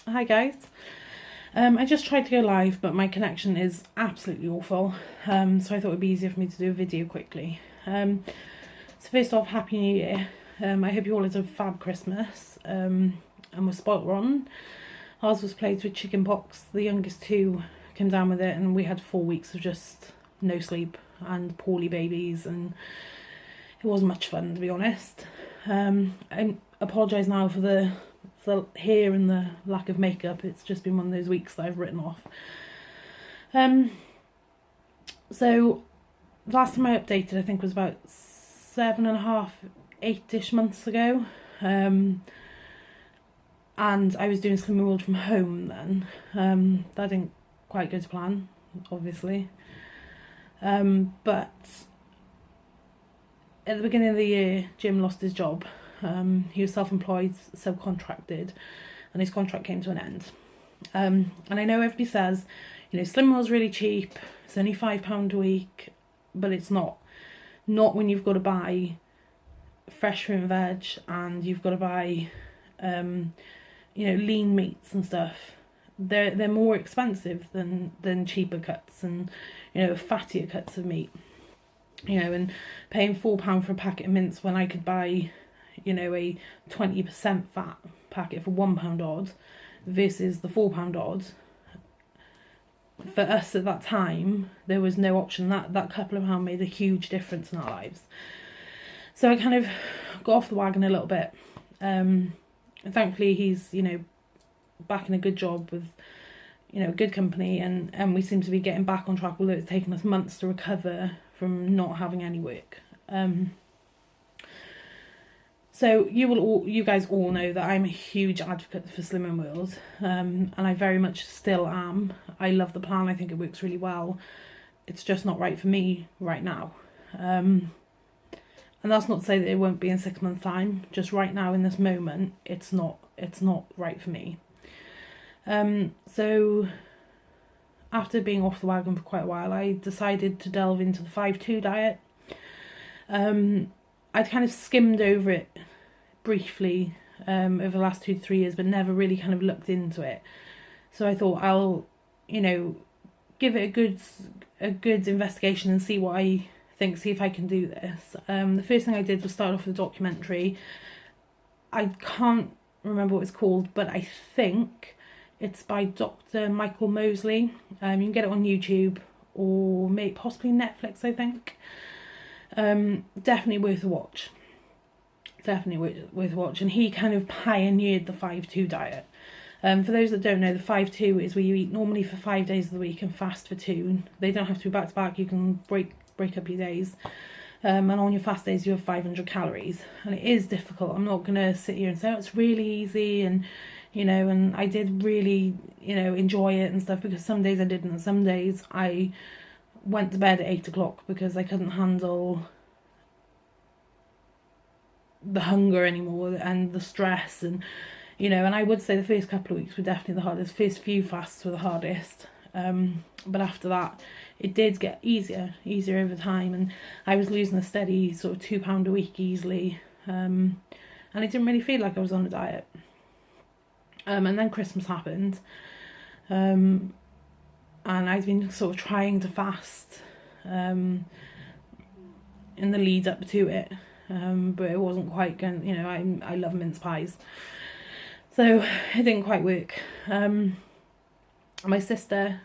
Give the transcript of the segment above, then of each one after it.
Hi guys. I just tried to go live, but my connection is absolutely awful. So I thought it would be easier for me to do a video quickly. So first off, Happy New Year. I hope you all had a fab Christmas and were spoilt rotten. Ours was plagued with chicken pox. The youngest two came down with it, and we had 4 weeks of just no sleep and poorly babies, and it wasn't much fun, to be honest. I apologise now for the hair and the lack of makeup. It's just been one of those weeks that I've written off. So last time I updated, I think, was about 7.5, 8-ish months ago. And I was doing Slimming World from home then. That didn't quite go to plan, obviously. But at the beginning of the year, Jim lost his job. He was self-employed, subcontracted, and his contract came to an end. And I know everybody says, Slimming World's really cheap, it's only £5 a week, but it's not. Not when you've got to buy fresh fruit and veg, and you've got to buy, lean meats and stuff. They're more expensive than cheaper cuts and, fattier cuts of meat. And paying £4 for a packet of mince when I could buy, a 20% fat packet for £1 odd versus the £4 odd. For us at that time, there was no option. That couple of pounds made a huge difference in our lives. So I kind of got off the wagon a little bit. And thankfully he's, back in a good job with, a good company, and we seem to be getting back on track, although it's taken us months to recover from not having any work. So you guys all know that I'm a huge advocate for Slimming World, and I very much still am. I love the plan. I think it works really well. It's just not right for me right now. And that's not to say that it won't be in 6 months' time. Just right now in this moment, it's not right for me. So after being off the wagon for quite a while, I decided to delve into the 5-2 diet. I'd kind of skimmed over it briefly over the last 2 to 3 years, but never really kind of looked into it. So I thought I'll, give it a good investigation and see what I think, see if I can do this. The first thing I did was start off with a documentary. I can't remember what it's called, but I think it's by Dr. Michael Mosley. You can get it on YouTube or maybe possibly Netflix, I think. Definitely worth a watch. Definitely worth a watch. And he kind of pioneered the 5-2 diet. For those that don't know, the 5-2 is where you eat normally for 5 days of the week and fast for 2. They don't have to be back to back. You can break up your days. And on your fast days, you have 500 calories. And it is difficult. I'm not going to sit here and say, oh, it's really easy. And, and I did really, enjoy it and stuff, because some days I didn't. And some days I went to bed at 8 o'clock because I couldn't handle the hunger anymore and the stress, and and I would say the first couple of weeks were definitely the hardest. First few fasts were the hardest, but after that it did get easier over time, and I was losing a steady sort of £2 a week easily, and I didn't really feel like I was on a diet. And then Christmas happened, and I'd been sort of trying to fast in the lead up to it, but it wasn't quite going. I love mince pies, so it didn't quite work. My sister,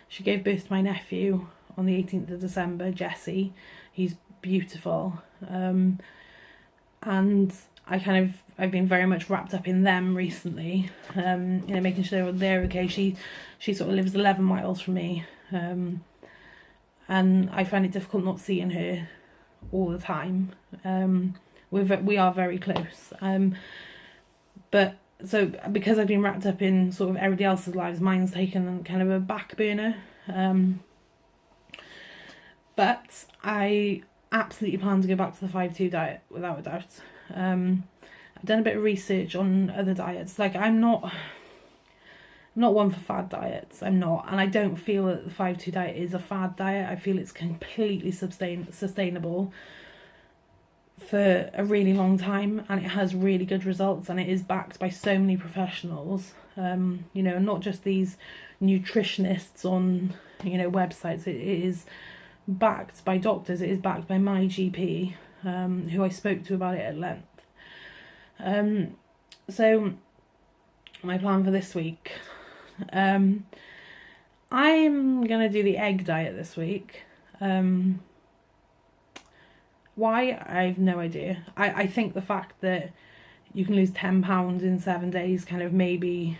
she gave birth to my nephew on the 18th of December, Jesse. He's beautiful, and I've been very much wrapped up in them recently, making sure they're okay. She sort of lives 11 miles from me, and I find it difficult not seeing her all the time. We are very close, but so because I've been wrapped up in sort of everybody else's lives, mine's taken kind of a back burner. But I absolutely plan to go back to the 5-2 diet without a doubt. I've done a bit of research on other diets. Like, I'm not one for fad diets. I'm not, and I don't feel that the 5-2 diet is a fad diet. I feel it's completely sustainable. for a really long time, and it has really good results, and it is backed by so many professionals, you know, not just these nutritionists on, you know, websites. It is backed by doctors. It is backed by my GP, who I spoke to about it at length. So my plan for this week, I'm gonna do the egg diet this week. Why? I have no idea. I think the fact that you can lose 10 pounds in 7 days kind of maybe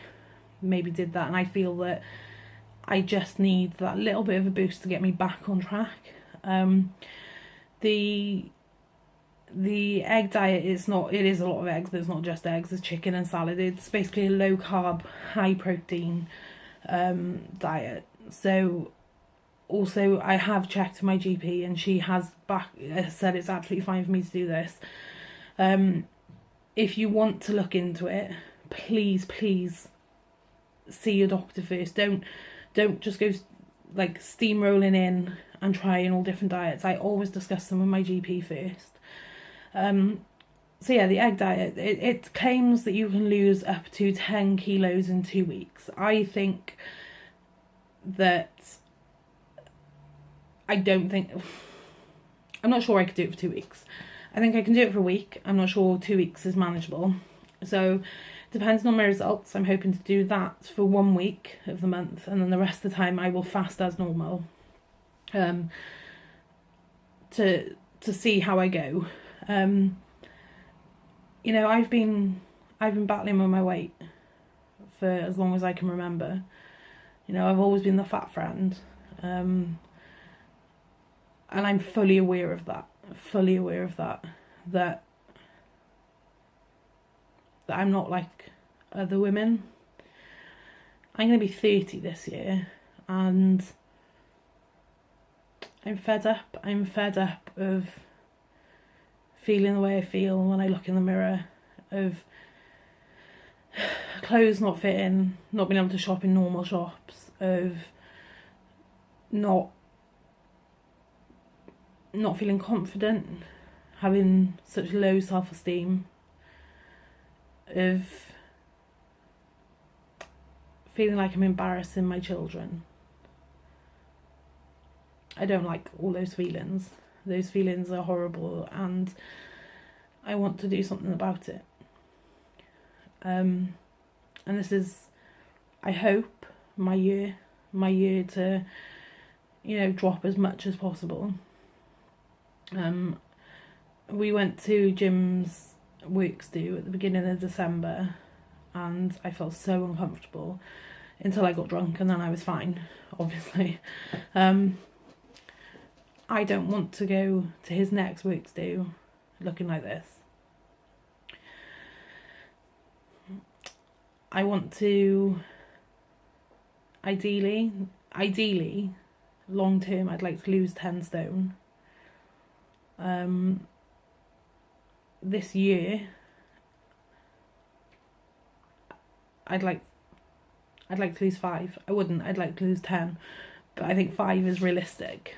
did that, and I feel that I just need that little bit of a boost to get me back on track. The egg diet is not, it is a lot of eggs, but it's not just eggs, there's chicken and salad. It's basically a low carb, high protein diet. So also I have checked my GP, and she has said it's absolutely fine for me to do this. If you want to look into it, please see your doctor first. Don't just go like steamrolling in and trying all different diets. I always discuss them with my GP first. So yeah, the egg diet, it claims that you can lose up to 10 kilos in 2 weeks. I think that I'm not sure I could do it for 2 weeks. I think I can do it for a week. I'm not sure 2 weeks is manageable. So depending on my results, I'm hoping to do that for 1 week of the month, and then the rest of the time I will fast as normal, to see how I go. You know, I've been battling with my weight for as long as I can remember. You know, I've always been the fat friend, and I'm fully aware of that. That I'm not like other women. I'm going to be 30 this year, and I'm fed up. I'm fed up of feeling the way I feel when I look in the mirror, of clothes not fitting, not being able to shop in normal shops, of not feeling confident, having such low self-esteem, of feeling like I'm embarrassing my children. I don't like all those feelings. Those feelings are horrible, and I want to do something about it. And this is, I hope, my year to, you know, drop as much as possible. We went to Jim's works do at the beginning of December, and I felt so uncomfortable until I got drunk, and then I was fine, obviously. I don't want to go to his next works do looking like this. I want to, ideally, long term, I'd like to lose 10 stone. This year, I'd like to lose 5. I'd like to lose 10, but I think 5 is realistic.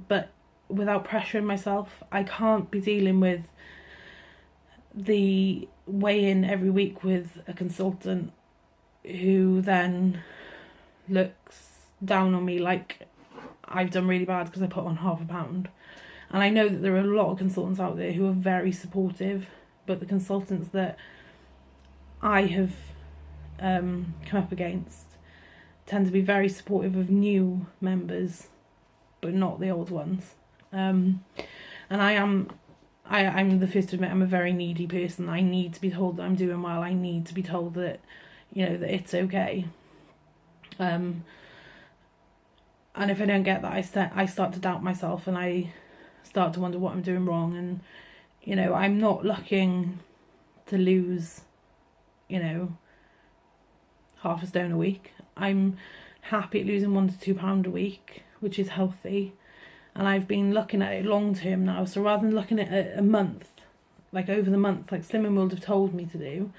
But without pressuring myself, I can't be dealing with the weigh-in every week with a consultant who then looks down on me like I've done really bad because I put on half a pound. And I know that there are a lot of consultants out there who are very supportive, but the consultants that I have come up against tend to be very supportive of new members, but not the old ones. And I'm the first to admit I'm a very needy person. I need to be told that I'm doing well. I need to be told that, you know, that it's okay. And if I don't get that, I start to doubt myself, and I start to wonder what I'm doing wrong. And, you know, I'm not looking to lose, you know, half a stone a week. I'm happy at losing £1 to £2 a week, which is healthy. And I've been looking at it long term now. So rather than looking at it a month, like over the month, like Slimming World have told me to do,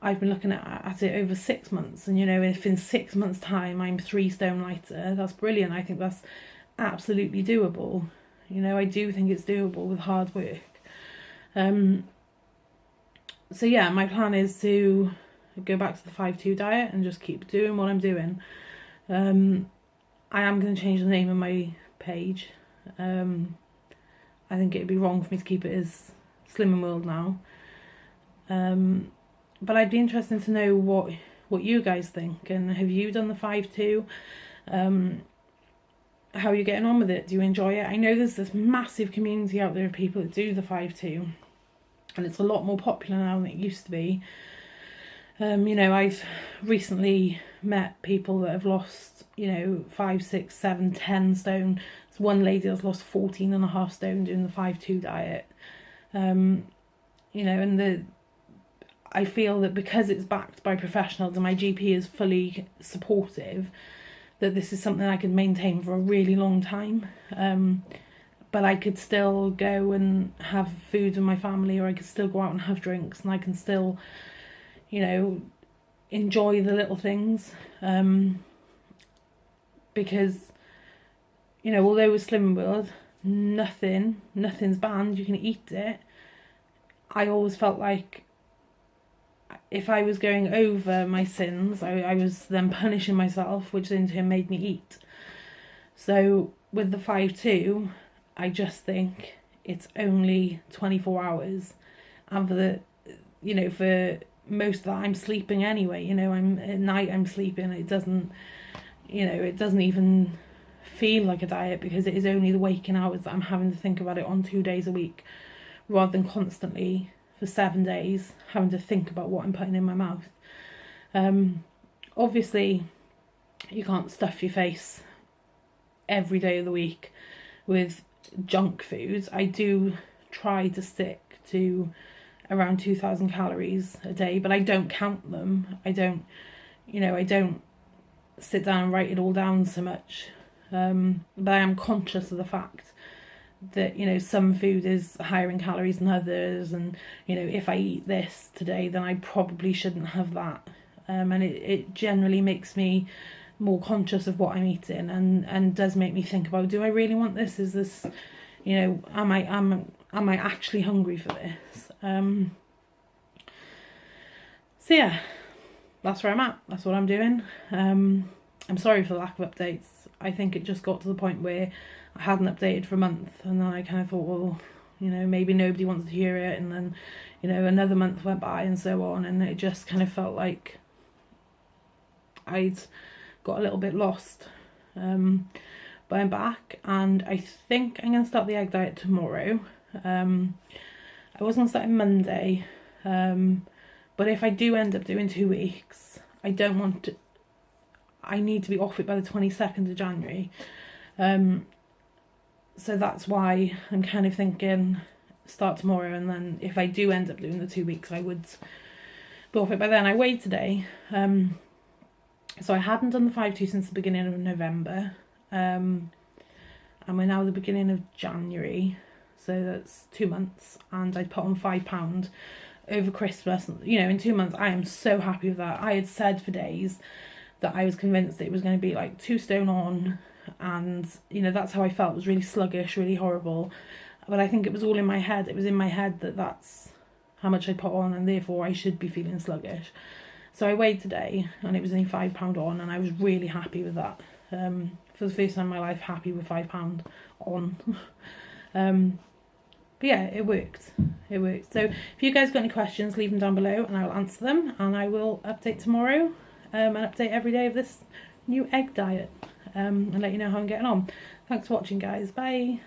I've been looking at it over 6 months. And, you know, if in 6 months' time I'm 3 stone lighter, that's brilliant. I think that's absolutely doable. You know, I do think it's doable with hard work. So yeah, my plan is to go back to the 5-2 diet and just keep doing what I'm doing. I am going to change the name of my page. I think it'd be wrong for me to keep it as Slimming World now. But I'd be interested to know what you guys think, and have you done the 5-2? How are you getting on with it? Do you enjoy it? I know there's this massive community out there of people that do the 5-2, and it's a lot more popular now than it used to be. You know, I've recently met people that have lost, you know, 5, 6, 7, 10 stone. There's one lady that's lost 14.5 stone doing the 5-2 diet. You know, and I feel that because it's backed by professionals and my GP is fully supportive, that this is something I could maintain for a really long time. But I could still go and have food with my family, or I could still go out and have drinks, and I can still, you know, enjoy the little things. Because, you know, although with Slimming World, nothing's banned, you can eat it. I always felt like if I was going over my sins, I was then punishing myself, which in turn made me eat. So with the 5-2, I just think it's only 24 hours. And for the, you know, for most of that I'm sleeping anyway, you know, at night I'm sleeping. It doesn't, you know, it doesn't even feel like a diet, because it is only the waking hours that I'm having to think about it on 2 days a week, rather than constantly for 7 days having to think about what I'm putting in my mouth. Obviously you can't stuff your face every day of the week with junk foods. I do try to stick to around 2,000 calories a day, but I don't count them. I don't sit down and write it all down so much. But I am conscious of the fact that, you know, some food is higher in calories than others, and, you know, if I eat this today, then I probably shouldn't have that. And it generally makes me more conscious of what I'm eating, and does make me think about, do I really want this? Is this, you know, am I actually hungry for this? So yeah, that's where I'm at. That's what I'm doing. I'm sorry for the lack of updates. I think it just got to the point where I hadn't updated for a month, and then I kind of thought, well, you know, maybe nobody wants to hear it, and then, you know, another month went by and so on, and it just kind of felt like I'd got a little bit lost. But I'm back, and I think I'm going to start the egg diet tomorrow. I was going to start on Monday, but if I do end up doing 2 weeks, I need to be off it by the 22nd of January. So that's why I'm kind of thinking start tomorrow, and then if I do end up doing the 2 weeks, I would be off it by then. I weighed today. So I hadn't done the 5-2 since the beginning of November. And we're now at the beginning of January. So that's 2 months, and I put on £5 over Christmas. You know, in 2 months, I am so happy with that. I had said for days that I was convinced it was going to be like 2 stone on, and, you know, that's how I felt. It was really sluggish, really horrible. But I think it was all in my head. It was in my head that that's how much I put on, and therefore I should be feeling sluggish. So I weighed today, and it was only £5 on, and I was really happy with that. For the first time in my life, happy with £5 on. But yeah, it worked. It worked. So if you guys got any questions, leave them down below, and I will answer them, and I will update tomorrow, and update every day of this new egg diet, and let you know how I'm getting on. Thanks for watching, guys. Bye.